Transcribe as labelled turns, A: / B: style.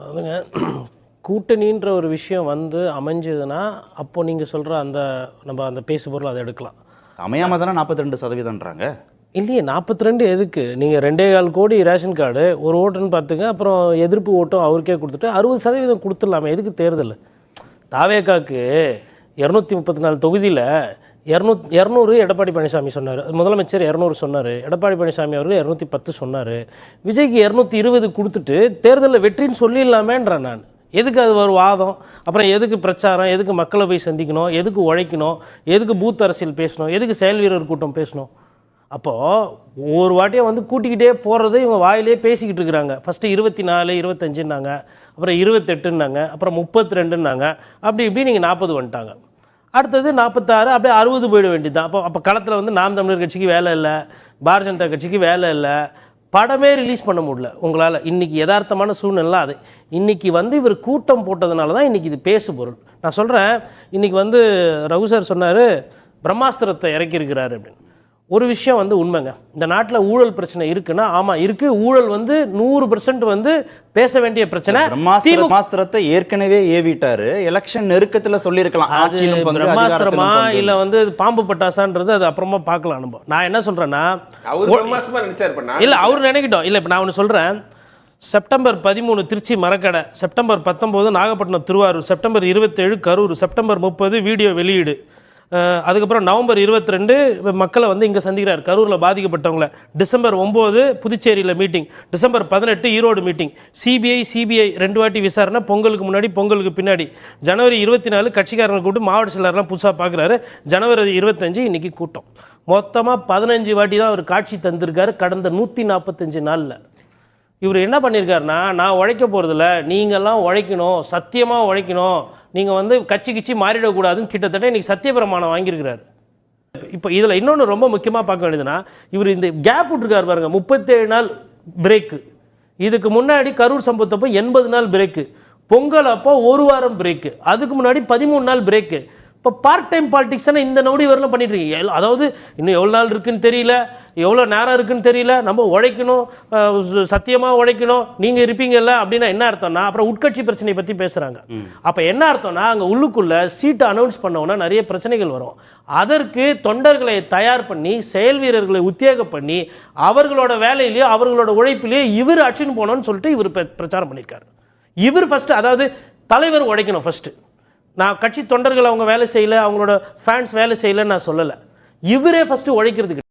A: அதுங்க கூட்டணின்ற ஒரு விஷயம் வந்து அமைஞ்சதுன்னா அப்போ நீங்கள் சொல்கிற நம்ம அந்த பேசுபொருள் அதை எடுக்கலாம்.
B: அமையாமல் தானே 42%ன்றாங்க.
A: இல்லையே 42 எதுக்கு? நீங்கள் 2.25 கோடி ரேஷன் கார்டு ஒரு ஓட்டுன்னு பார்த்துங்க, அப்புறம் எதிர்ப்பு ஓட்டும் அவருக்கே கொடுத்துட்டு 60% கொடுத்துடலாமே. எதுக்கு தேர்தல்? தாவேக்காக்கு 234 தொகுதியில் 200 எடப்பாடி பழனிசாமி சொன்னார், முதலமைச்சர் 200 சொன்னார், எடப்பாடி பழனிசாமி அவர்கள் 210 சொன்னார், விஜய்க்கு 220 கொடுத்துட்டு தேர்தலில் வெற்றின்னு சொல்லிடலாமேன்றேன் நான். எதுக்கு அது ஒரு வாதம்? அப்புறம் எதுக்கு பிரச்சாரம்? எதுக்கு மக்களை போய் சந்திக்கணும்? எதுக்கு உழைக்கணும்? எதுக்கு பூத் அரசியல் பேசணும்? எதுக்கு செயல் வீரர் கூட்டம் பேசணும்? அப்போது ஒரு வாட்டியை வந்து கூட்டிக்கிட்டே போகிறது இவங்க வாயிலே பேசிக்கிட்டு இருக்கிறாங்க. ஃபஸ்ட்டு 24, 25ன்னாங்க, அப்புறம் 28ன்னாங்க, அப்புறம் 32ன்னாங்க, அப்படி இப்படி நீங்கள் 40 வந்துட்டாங்க. அடுத்தது 46, அப்படியே 60 போயிட வேண்டியது தான். அப்போ களத்தில் வந்து நாம் தமிழர் கட்சிக்கு வேலை இல்லை, பாரதிய ஜனதா கட்சிக்கு வேலை இல்லை, படமே ரிலீஸ் பண்ண முடியல உங்களால். இன்றைக்கி யதார்த்தமான சூழ்நிலை அது. இன்றைக்கி வந்து இவர் கூட்டம் போட்டதுனால தான் இன்றைக்கி இது பேசு பொருள். நான் சொல்கிறேன், இன்றைக்கி வந்து ரகு சார் சொன்னார் பிரம்மாஸ்திரத்தை இறக்கியிருக்கிறாரு அப்படின்னு. ஒரு விஷயம் வந்து உண்மைங்க, இந்த நாட்டில் ஊழல் பிரச்சனை இருக்குன்னா ஆமாம் இருக்குது. ஊழல் வந்து 100% வந்து பேச வேண்டிய பிரச்சனை.
B: பிரம்மாஸ்திரத்தை ஏற்கனவே ஏவிட்டாரு, எலெக்ஷன் நெருக்கத்தில் சொல்லியிருக்கலாம்.
A: அது பிரம்மாஸ்திரமா இல்லை வந்து பாம்பு பட்டாசான்றது அது அப்புறமா பார்க்கலாம். நம்ம நான் என்ன சொல்கிறேன்னா, இல்லை அவர் நினைக்கிட்டோம். இல்லை இப்போ நான் ஒன்று சொல்கிறேன், September 13 Trichy Marakkadai, September 19 Nagapattinam Thiruvarur, September 27 Karur, September 30 video வெளியீடு, அதுக்கப்புறம் நவம்பர் 22 மக்களை வந்து இங்கே சந்திக்கிறார் கரூரில் பாதிக்கப்பட்டவங்கள, டிசம்பர் 9 புதுச்சேரியில் meeting, December 18 Erode meeting, CBI 2 வாட்டி விசாரணை, பொங்கலுக்கு முன்னாடி பொங்கலுக்கு பின்னாடி, ஜனவரி 24 கட்சிக்காரங்களை கூப்பிட்டு மாவட்ட செயலர்லாம் புதுசாக பார்க்குறாரு, ஜனவரி 25 இன்றைக்கி கூட்டம். மொத்தமாக 15 வாட்டி தான் அவர் காட்சி தந்திருக்காரு கடந்த 145 நாளில். இவர் என்ன பண்ணியிருக்காருன்னா, நான் உழைக்க போகிறதில்ல, நீங்கள்லாம் உழைக்கணும், சத்தியமாக உழைக்கணும், நீங்கள் வந்து கட்சி மாறிடக்கூடாதுன்னு கிட்டத்தட்ட இன்றைக்கி சத்தியபிரமாணம் வாங்கியிருக்கிறார். இப்போ இதில் இன்னொன்று ரொம்ப முக்கியமாக பார்க்க வேண்டியதுன்னா, இவர் இந்த கேப் விட்டுருக்கார் பாருங்கள், 37 நாள் பிரேக்கு. இதுக்கு முன்னாடி கரூர் சம்பவத்தப்போ 80 நாள் பிரேக்கு, பொங்கல் அப்போ 1 வாரம் பிரேக்கு, அதுக்கு முன்னாடி 13 நாள் பிரேக்கு. இப்போ பார்ட் டைம் பாலிடிக்ஸ்னால் இந்த நொடி வரலாம் பண்ணிட்டு இருக்கீங்க. அதாவது இன்னும் எவ்வளோ நாள் இருக்குன்னு தெரியல, எவ்வளோ நேரம் இருக்குன்னு தெரியல, நம்ம உழைக்கணும், சத்தியமாக உழைக்கணும், நீங்கள் இருப்பீங்கல்ல அப்படின்னா என்ன அர்த்தம்னா, அப்புறம் உட்கட்சி பிரச்சனையை பற்றி பேசுகிறாங்க. அப்போ என்ன அர்த்தம்னா, அங்கே உள்ளுக்குள்ளே சீட்டை அனௌன்ஸ் பண்ணோன்னா நிறைய பிரச்சனைகள் வரும். அதற்கு தொண்டர்களை தயார் பண்ணி, செயல் வீரர்களை உத்தியோகம் பண்ணி, அவர்களோட வேலையிலேயோ அவர்களோட உழைப்பிலேயோ இவர் அடிச்சுன்னு போனோன்னு சொல்லிட்டு இவர் பிரச்சாரம் பண்ணியிருக்காரு. இவர் ஃபஸ்ட்டு, அதாவது தலைவர் உழைக்கணும் ஃபஸ்ட்டு. நான் கட்சி தொண்டர்கள் அவங்க வேலை செய்யலை, அவங்களோட ஃபேன்ஸ் வேலை செய்யலைன்னு நான் சொல்லலை, இவரே ஃபஸ்ட்டு உழைக்கிறதுக்கு